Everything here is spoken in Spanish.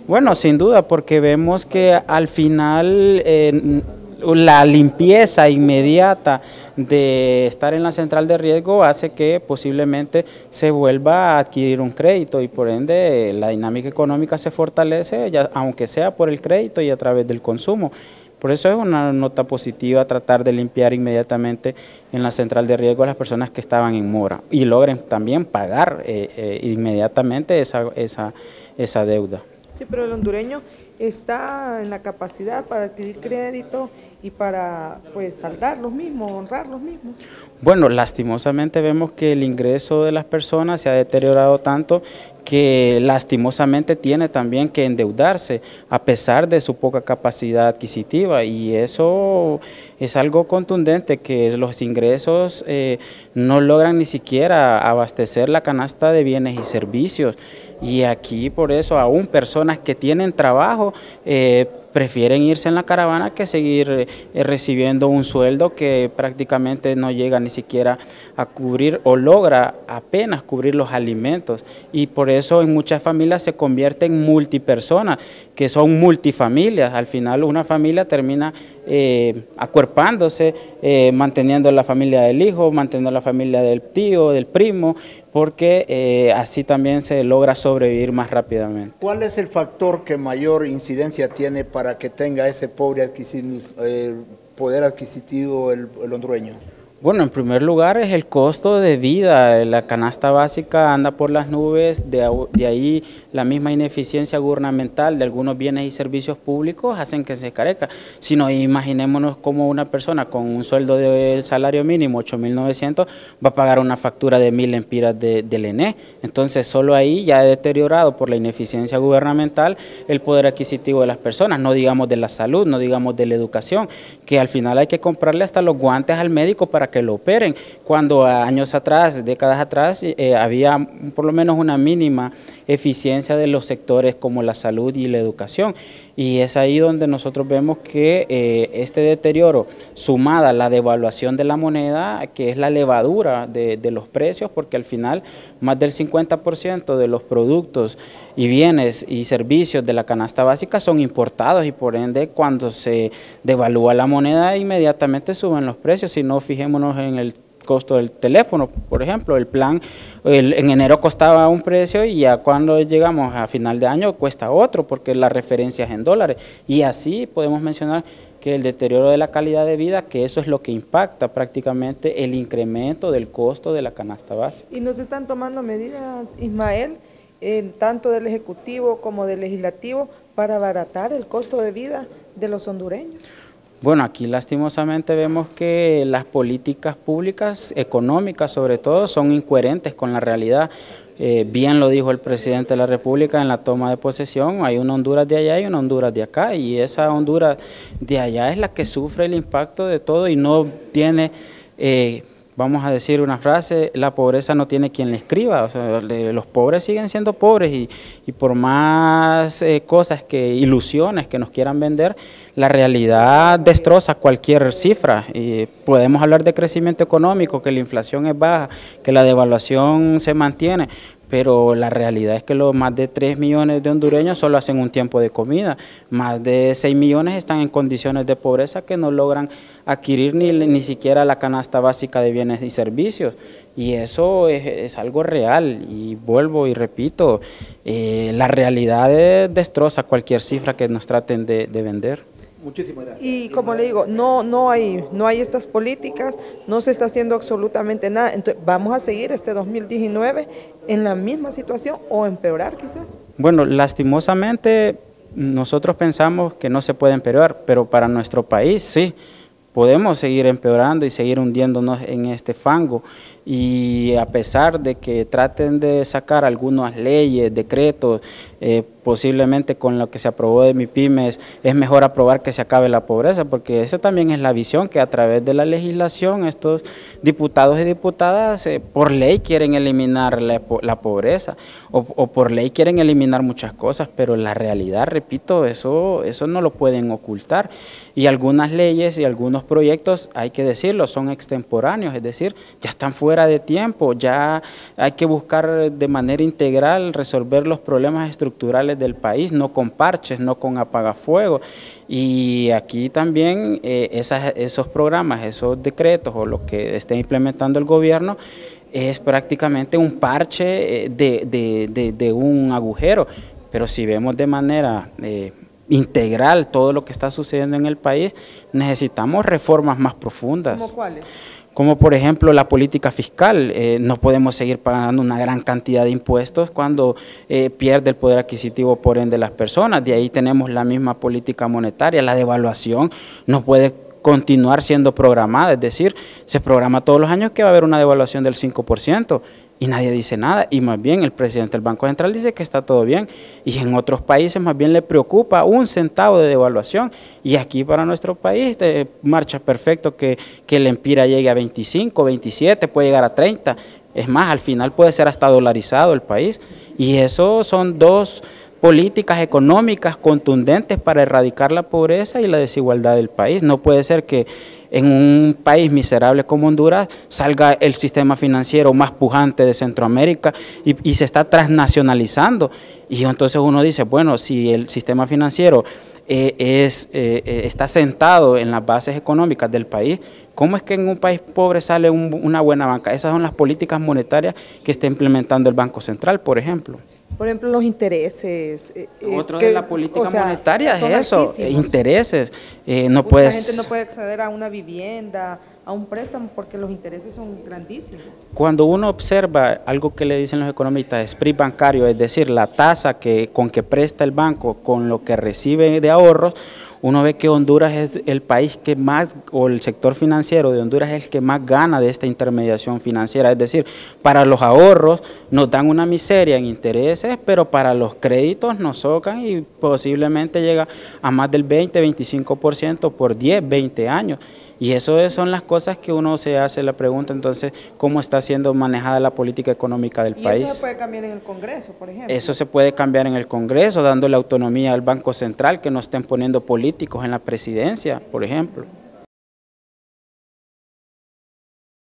Bueno, sin duda, porque vemos que al final la limpieza inmediata de estar en la central de riesgo hace que posiblemente se vuelva a adquirir un crédito y por ende la dinámica económica se fortalece, ya, aunque sea por el crédito y a través del consumo. Por eso es una nota positiva tratar de limpiar inmediatamente en la central de riesgo a las personas que estaban en mora y logren también pagar inmediatamente esa deuda. Sí, pero el hondureño está en la capacidad para adquirir crédito y para pues saldar los mismos, honrar los mismos. Bueno, lastimosamente vemos que el ingreso de las personas se ha deteriorado tanto que lastimosamente tiene también que endeudarse a pesar de su poca capacidad adquisitiva y eso es algo contundente, que los ingresos no logran ni siquiera abastecer la canasta de bienes y servicios y aquí por eso aún personas que tienen trabajo prefieren irse en la caravana que seguir recibiendo un sueldo que prácticamente no llega ni siquiera a cubrir o logra apenas cubrir los alimentos y por eso en muchas familias se convierte en multipersonas, que son multifamilias. Al final una familia termina acuerpándose, manteniendo la familia del hijo, manteniendo la familia del tío, del primo, porque así también se logra sobrevivir más rápidamente. ¿Cuál es el factor que mayor incidencia tiene para que tenga ese poder adquisitivo el hondureño? Bueno, en primer lugar es el costo de vida, la canasta básica anda por las nubes, de ahí la misma ineficiencia gubernamental de algunos bienes y servicios públicos hacen que se encarezca. Si no, imaginémonos cómo una persona con un sueldo del salario mínimo, 8.900, va a pagar una factura de 1.000 lempiras del ENE. Entonces, solo ahí ya ha deteriorado por la ineficiencia gubernamental el poder adquisitivo de las personas, no digamos de la salud, no digamos de la educación, que al final hay que comprarle hasta los guantes al médico para que lo operen, cuando años atrás, décadas atrás, había por lo menos una mínima eficiencia de los sectores como la salud y la educación. Y es ahí donde nosotros vemos que este deterioro, sumada a la devaluación de la moneda, que es la levadura de los precios, porque al final más del 50% de los productos y bienes y servicios de la canasta básica son importados y por ende cuando se devalúa la moneda inmediatamente suben los precios. Si no, fijémonos en el costo del teléfono, por ejemplo, el plan en enero costaba un precio y ya cuando llegamos a final de año cuesta otro porque la referencia es en dólares y así podemos mencionar que el deterioro de la calidad de vida, que eso es lo que impacta prácticamente el incremento del costo de la canasta básica. Y nos están tomando medidas, Ismael, tanto del Ejecutivo como del Legislativo, para abaratar el costo de vida de los hondureños. Bueno, aquí lastimosamente vemos que las políticas públicas, económicas sobre todo, son incoherentes con la realidad. Bien lo dijo el presidente de la República en la toma de posesión, hay una Honduras de allá y una Honduras de acá, y esa Honduras de allá es la que sufre el impacto de todo y no tiene... vamos a decir una frase, la pobreza no tiene quien le escriba, o sea, los pobres siguen siendo pobres y por más cosas, ilusiones que nos quieran vender, la realidad destroza cualquier cifra. Y podemos hablar de crecimiento económico, que la inflación es baja, que la devaluación se mantiene, pero la realidad es que los más de 3 millones de hondureños solo hacen un tiempo de comida, más de 6 millones están en condiciones de pobreza que no logran adquirir ni siquiera la canasta básica de bienes y servicios, y eso es algo real, y vuelvo y repito, la realidad destroza cualquier cifra que nos traten de vender. Muchísimas gracias. Y como le digo, no hay estas políticas, no se está haciendo absolutamente nada. Entonces, ¿vamos a seguir este 2019 en la misma situación o empeorar quizás? Bueno, lastimosamente nosotros pensamos que no se puede empeorar, pero para nuestro país sí. Podemos seguir empeorando y seguir hundiéndonos en este fango, y a pesar de que traten de sacar algunas leyes, decretos, posiblemente con lo que se aprobó de MIPYMES, es mejor aprobar que se acabe la pobreza, porque esa también es la visión, que a través de la legislación estos diputados y diputadas por ley quieren eliminar la pobreza, o por ley quieren eliminar muchas cosas, pero la realidad, repito, eso no lo pueden ocultar, y algunas leyes y algunos proyectos, hay que decirlo, son extemporáneos, es decir, ya están fuera fuera de tiempo, ya hay que buscar de manera integral resolver los problemas estructurales del país, no con parches, no con apagafuegos. Y aquí también esos programas, esos decretos o lo que esté implementando el gobierno es prácticamente un parche de un agujero, pero si vemos de manera integral todo lo que está sucediendo en el país, necesitamos reformas más profundas. ¿Cómo cuáles? Como por ejemplo la política fiscal. No podemos seguir pagando una gran cantidad de impuestos cuando pierde el poder adquisitivo por ende las personas. De ahí tenemos la misma política monetaria, la devaluación no puede continuar siendo programada, es decir, se programa todos los años que va a haber una devaluación del 5%. Y nadie dice nada, y más bien el presidente del Banco Central dice que está todo bien, y en otros países más bien le preocupa 1 centavo de devaluación, y aquí para nuestro país marcha perfecto que el empira llegue a 25, 27, puede llegar a 30, es más, al final puede ser hasta dolarizado el país, y eso son 2 políticas económicas contundentes para erradicar la pobreza y la desigualdad del país. No puede ser que en un país miserable como Honduras salga el sistema financiero más pujante de Centroamérica y se está transnacionalizando. Y entonces uno dice, bueno, si el sistema financiero está sentado en las bases económicas del país, ¿cómo es que en un país pobre sale una buena banca? Esas son las políticas monetarias que está implementando el Banco Central, por ejemplo. Por ejemplo, los intereses. Otro de la política monetaria es eso, altísimos. Intereses. La gente no puede acceder a una vivienda, a un préstamo, porque los intereses son grandísimos. Cuando uno observa algo que le dicen los economistas, spread bancario, es decir, la tasa con que presta el banco con lo que recibe de ahorros, uno ve que Honduras es el país que más, o el sector financiero de Honduras es el que más gana de esta intermediación financiera. Es decir, para los ahorros nos dan una miseria en intereses, pero para los créditos nos socan y posiblemente llega a más del 20-25% por 10, 20 años. Y eso son las cosas que uno se hace la pregunta, entonces, ¿cómo está siendo manejada la política económica del país? ¿Y eso se puede cambiar en el Congreso, por ejemplo? Eso se puede cambiar en el Congreso, dándole autonomía al Banco Central, que no estén poniendo políticos en la presidencia, por ejemplo.